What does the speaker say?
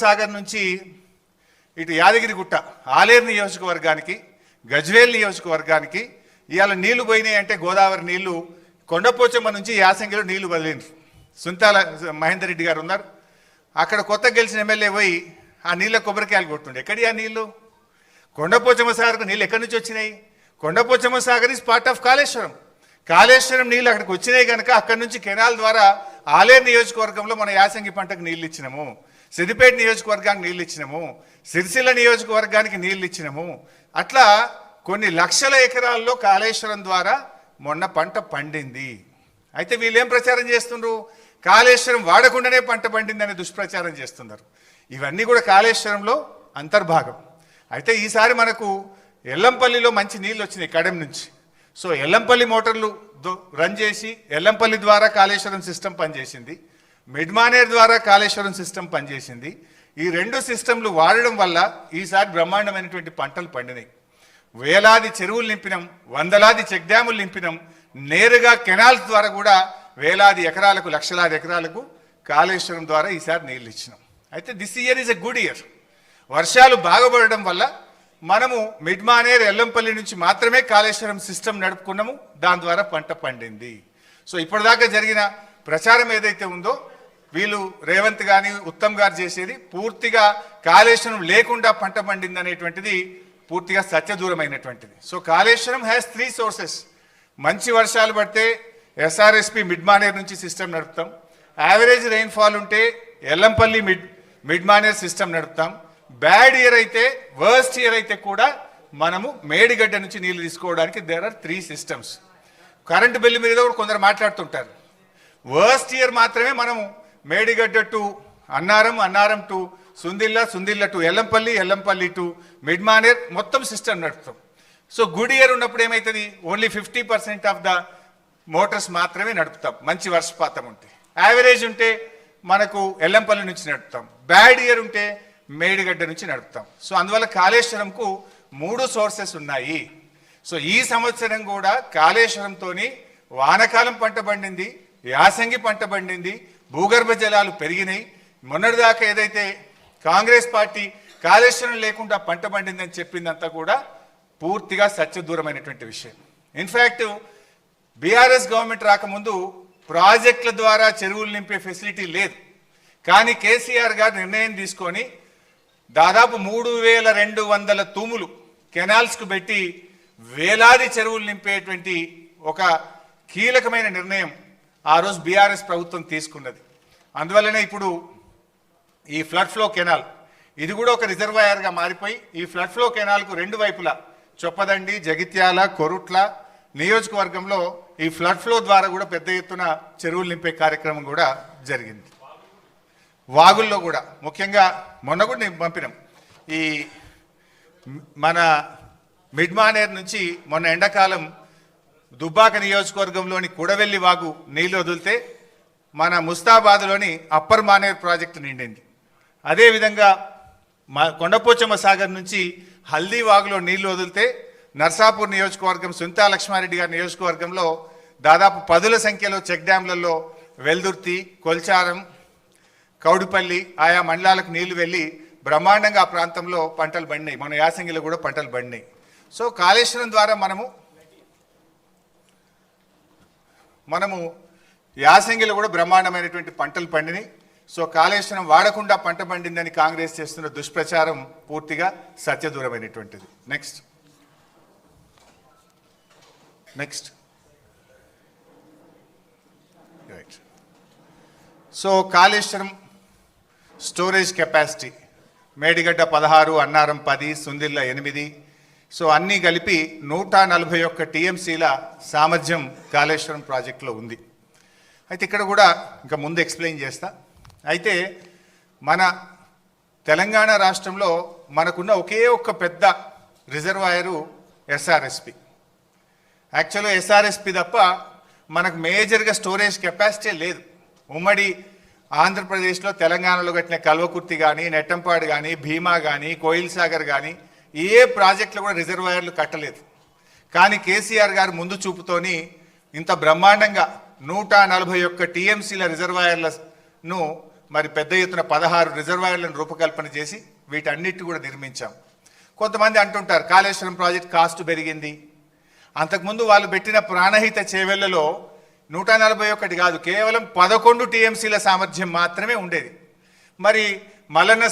సాగర్ నుంచి ఇటు యాదగిరిగుట్ట ఆలేరు నియోజకవర్గానికి గజ్వేల్ నియోజకవర్గానికి ఇవాళ నీళ్లు పోయినాయి అంటే గోదావరి నీళ్లు కొండపోచమ్మ నుంచి యాసంగిలో నీళ్లు వదిలిండ్రు. సుంతాల మహేందర్ రెడ్డి గారు ఉన్నారు అక్కడ, కొత్త గెలిచిన ఎమ్మెల్యే పోయి ఆ నీళ్ళ కొబ్బరికాయలు కొట్టుండే. ఎక్కడి ఆ నీళ్లు? కొండపోచమ్మ సాగర్కు నీళ్ళు ఎక్కడి నుంచి వచ్చినాయి? Kondapochamma Sagar is part of Kaleshwaram. Kaleshwaram నీళ్ళు అక్కడికి వచ్చినాయి కనుక అక్కడి నుంచి కెనాల్ ద్వారా ఆలేరు నియోజకవర్గంలో మన యాసంగి పంటకు నీళ్ళు ఇచ్చినాము, సిద్దిపేట నియోజకవర్గానికి నీళ్ళు ఇచ్చినాము, సిరిసిల్ల నియోజకవర్గానికి నీళ్ళు ఇచ్చినాము. అట్లా కొన్ని లక్షల ఎకరాల్లో కాళేశ్వరం ద్వారా మొన్న పంట పండింది. అయితే వీళ్ళేం ప్రచారం చేస్తున్నారు? కాళేశ్వరం వాడకుండానే పంట పండిందనే దుష్ప్రచారం చేస్తున్నారు. ఇవన్నీ కూడా కాళేశ్వరంలో అంతర్భాగం. అయితే ఈసారి మనకు ఎల్లంపల్లిలో మంచి నీళ్ళు వచ్చినాయి కడెం నుంచి. సో ఎల్లంపల్లి మోటార్లు రన్ చేసి ఎల్లంపల్లి ద్వారా కాళేశ్వరం సిస్టమ్ పనిచేసింది, మిడ్మానేర్ ద్వారా కాళేశ్వరం సిస్టమ్ పనిచేసింది. ఈ రెండు సిస్టంలు వాడడం వల్ల ఈసారి బ్రహ్మాండమైనటువంటి పంటలు పండినాయి. వేలాది చెరువులు నింపినాం, వందలాది చెక్ డ్యాములు నింపినాం, నేరుగా కెనాల్స్ ద్వారా కూడా వేలాది ఎకరాలకు లక్షలాది ఎకరాలకు కాళేశ్వరం ద్వారా ఈసారి నీళ్ళు ఇచ్చినాం. అయితే this year is a good year. వర్షాలు బాగుపడడం వల్ల మనము మిడ్మానేర్ ఎల్లంపల్లి నుంచి మాత్రమే కాళేశ్వరం సిస్టమ్ నడుపుకున్నాము, దాని ద్వారా పంట పండింది. సో ఇప్పటిదాకా జరిగిన ప్రచారం ఏదైతే ఉందో వీళ్ళు రేవంత్ కానీ ఉత్తమ్ గారు చేసేది పూర్తిగా కాళేశ్వరం లేకుండా పంట పండింది అనేటువంటిది పూర్తిగా సత్యదూరమైనటువంటిది. So Kaleshwaram has 3 sources. మంచి వర్షాలు పడితే ఎస్ఆర్ఎస్పి మిడ్మానేర్ నుంచి సిస్టమ్ నడుపుతాం, యావరేజ్ రెయిన్ఫాల్ ఉంటే ఎల్లంపల్లి మిడ్మానేర్ సిస్టమ్ నడుపుతాం, బ్యాడ్ ఇయర్ అయితే వర్స్ట్ ఇయర్ అయితే కూడా మనము మేడిగడ్డ నుంచి నీళ్లు తీసుకోవడానికి there are 3 systems. Current bill మీద కూడా కొందరు మాట్లాడుతుంటారు. వర్స్ట్ ఇయర్ మాత్రమే మనము Medigadda to Annaram, Annaram to Sundilla, Sundilla to Yellampalli, Yellampalli to Mid Manair మొత్తం సిస్టమ్ నడుపుతాం. సో గుడ్ ఇయర్ ఉన్నప్పుడు ఏమవుతుంది? ఓన్లీ 50% ఆఫ్ ద మోటార్స్ మాత్రమే నడుపుతాం మంచి వర్షపాతం ఉంటే. యావరేజ్ ఉంటే మనకు ఎల్లంపల్లి నుంచి నడుపుతాం, బ్యాడ్ ఇయర్ ఉంటే మేడిగడ్డ నుంచి నడుపుతాం. సో అందువల్ల కాళేశ్వరంకు 3 సోర్సెస్ ఉన్నాయి. సో ఈ సంవత్సరం కూడా కాళేశ్వరంతో వానకాలం పంట పండింది, యాసంగి పంట పండింది, భూగర్భ జలాలు పెరిగినాయి. మొన్నటిదాకా ఏదైతే కాంగ్రెస్ పార్టీ కాళేశ్వరం లేకుండా పంట పండిందని చెప్పిందంతా కూడా పూర్తిగా సత్యదూరమైనటువంటి విషయం. ఇన్ఫ్యాక్ట్ బీఆర్ఎస్ గవర్నమెంట్ రాకముందు ప్రాజెక్టుల ద్వారా చెరువులు నింపే ఫెసిలిటీ లేదు. కానీ కేసీఆర్ గారు నిర్ణయం తీసుకొని దాదాపు 3200 తూములు కెనాల్స్కు పెట్టి వేలాది చెరువులు నింపేటువంటి ఒక కీలకమైన నిర్ణయం ఆ రోజు బీఆర్ఎస్ ప్రభుత్వం తీసుకున్నది. అందువల్లనే ఇప్పుడు ఈ ఫ్లడ్ ఫ్లో కెనాల్ ఇది కూడా ఒక రిజర్వాయర్గా మారిపోయి ఈ ఫ్లడ్ ఫ్లో కెనాల్కు 2 వైపులా చొప్పదండి, జగిత్యాల, కొరుట్ల నియోజకవర్గంలో ఈ ఫ్లడ్ ఫ్లో ద్వారా కూడా పెద్ద ఎత్తున చెరువులు నింపే కార్యక్రమం కూడా జరిగింది. వాగుల్లో కూడా ముఖ్యంగా మొన్న కూడా నేను పంపినాం. ఈ మన మిడ్మానేర్ నుంచి మొన్న ఎండాకాలం దుబ్బాక నియోజకవర్గంలోని కుడవెల్లి వాగు నీళ్లు వదిలితే మన ముస్తాబాద్లోని అప్పర్ మానేర్ ప్రాజెక్టు నిండింది. అదేవిధంగా కొండపోచమ్మ సాగర్ నుంచి హల్దీ వాగులో నీళ్లు వదిలితే నర్సాపూర్ నియోజకవర్గం సుంతా లక్ష్మారెడ్డి గారి నియోజకవర్గంలో దాదాపు 10ల సంఖ్యలో చెక్ డ్యాంలలో వెల్దుర్తి, కొల్చారం, కౌడిపల్లి ఆయా మండలాలకు నీళ్లు వెళ్ళి బ్రహ్మాండంగా ఆ ప్రాంతంలో పంటలు పండినాయి. మన యాసంగిలో కూడా పంటలు పండినాయి. సో కాళేశ్వరం ద్వారా మనము యాసంగిలో కూడా బ్రహ్మాండమైనటువంటి పంటలు పండినాయి. సో కాళేశ్వరం వాడకుండా పంట పండిందని కాంగ్రెస్ చేస్తున్న దుష్ప్రచారం పూర్తిగా సత్యదూరమైనటువంటిది. Next right. So Kaleshwaram storage capacity Medigadda 16, Annaram 10, Sundilla 8. So అన్నీ కలిపి 141 టీఎంసీల సామర్థ్యం కాళేశ్వరం ప్రాజెక్టులో ఉంది. అయితే ఇక్కడ కూడా ఇంకా ముందు ఎక్స్ప్లెయిన్ చేస్తా. అయితే మన తెలంగాణ రాష్ట్రంలో మనకున్న ఒకే ఒక్క పెద్ద రిజర్వాయరు ఎస్ఆర్ఎస్పి. యాక్చువల్గా ఎస్ఆర్ఎస్పి తప్ప మనకు మేజర్గా స్టోరేజ్ కెపాసిటీ లేదు. ఉమ్మడి ఆంధ్రప్రదేశ్లో తెలంగాణలో కట్టిన కల్వకుర్తి కానీ, నెట్టంపాడు కానీ, భీమా కానీ, కోయిల్ సాగర్ కానీ ఏ ప్రాజెక్టులు కూడా రిజర్వాయర్లు కట్టలేదు. కానీ కేసీఆర్ గారు ముందు చూపుతోని ఇంత బ్రహ్మాండంగా 141 టీఎంసీల రిజర్వాయర్లను మరి పెద్ద ఎత్తున 16 రిజర్వాయర్లను రూపకల్పన చేసి వీటన్నిటి కూడా నిర్మించాం. కొంతమంది అంటుంటారు కాళేశ్వరం ప్రాజెక్ట్ కాస్ట్ పెరిగింది. అంతకుముందు వాళ్ళు పెట్టిన ప్రాణహిత చేవెళ్లలో 141 కాదు, కేవలం 11 టీఎంసీల సామర్థ్యం మాత్రమే ఉండేది. మరి మల్లన్న